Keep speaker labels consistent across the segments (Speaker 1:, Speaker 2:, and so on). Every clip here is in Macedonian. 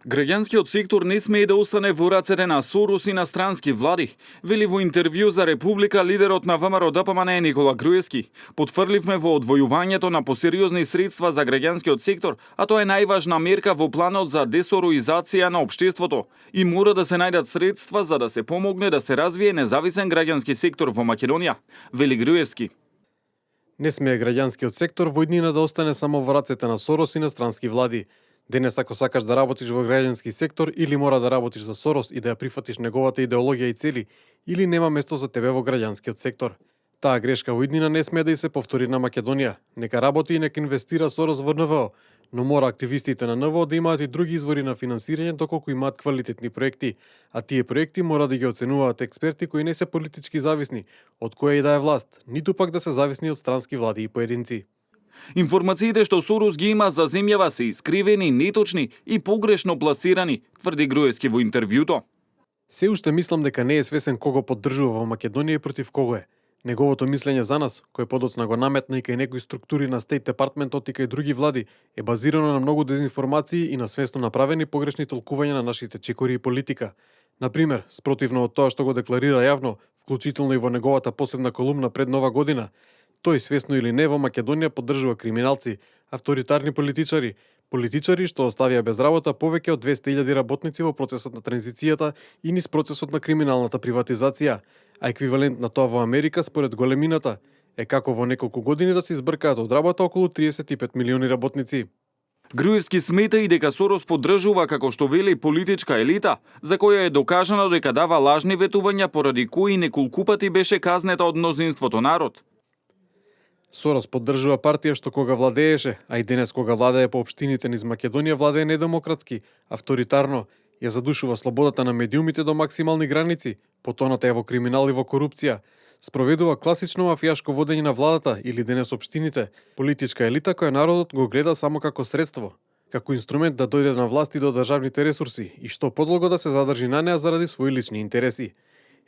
Speaker 1: Граѓанскиот сектор не смее да остане во рацете на Сорос и на странски влади, вели во интервју за Република лидерот на ВМРО-ДПМН Никола Груевски. Потврдивме во одвојувањето на посериозни средства за граѓанскиот сектор, а тоа е најважна мерка во планот за десороизација на општеството и мора да се најдат средства за да се помогне да се развие независен граѓански сектор во Македонија, вели Груевски.
Speaker 2: Не смее граѓанскиот сектор во иднина да остане само во рацете на Сорос и на странски влади. Денес ако сакаш да работиш во граѓански сектор, или мора да работиш за Сорос и да ја прифатиш неговата идеологија и цели, или нема место за тебе во граѓанскиот сектор. Таа грешка во иднина не смее да и се повтори на Македонија. Нека работи и нека инвестира Сорос во НВО, но мора активистите на НВО да имаат и други извори на финансирање доколку имаат квалитетни проекти, а тие проекти мора да ги оценуваат експерти кои не се политички зависни од која и да е власт, ниту пак да се зависни од странски влади и поединци.
Speaker 1: Информациите што Сорос ги има за земјава се искривени, неточни и погрешно пласирани, тврди Груевски во интервјуто.
Speaker 2: Се уште мислам дека не е свесен кого поддржува во Македонија и против кого е. Неговото мислење за нас, кој подоцна го наметна и кај некои структури на Стейт Департментот и кај други влади, е базирано на многу дезинформации и на свесно направени погрешни толкувања на нашите чекори и политика. Например, спротивно од тоа што го декларира јавно, вклучително и во неговата посебна колумна пред Нова година, тој свесно или не во Македонија поддржува криминалци, авторитарни политичари што оставија без работа повеќе од 200.000 работници во процесот на транзицијата и низ процесот на криминалната приватизација, а еквивалент на тоа во Америка според големината е како во неколку години да се избркаат од работа околу 35 милиони работници.
Speaker 1: Груевски смета и дека Сорос поддржува, како што вели, политичка елита, за која е докажано дека дава лажни ветувања поради кои неколку пати беше казнета од мнозинството народ.
Speaker 2: Сорос поддржува партија што кога владееше, а и денес кога владее по општините низ Македонија, владее недемократски, авторитарно, ја задушува слободата на медиумите до максимални граници, потоната е во криминал и во корупција, спроведува класично мафијашко водење на владата или денес општините, политичка елита која народот го гледа само како средство, како инструмент да дојде на власт и до државните ресурси и што подлого да се задржи на неа заради своји лични интереси.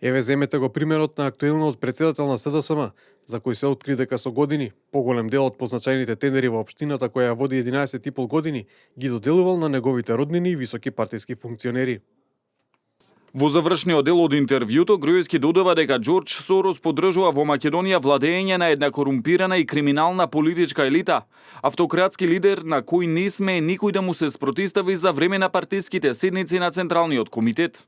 Speaker 2: Еве земете го примерот на актуелниот претседател на СДСМ, за кој се откри дека со години поголем дел од позначајните тендери во општината која ја води 11,5 години ги доделувал на неговите роднини и високи партиски функционери.
Speaker 1: Во завршниот дел од интервјуто, Груевски додава дека Џорџ Сорос поддржува во Македонија владење на една корумпирана и криминална политичка елита, автократски лидер на кој не смее никој да му се спротистави за време на партиските седници на Централниот комитет.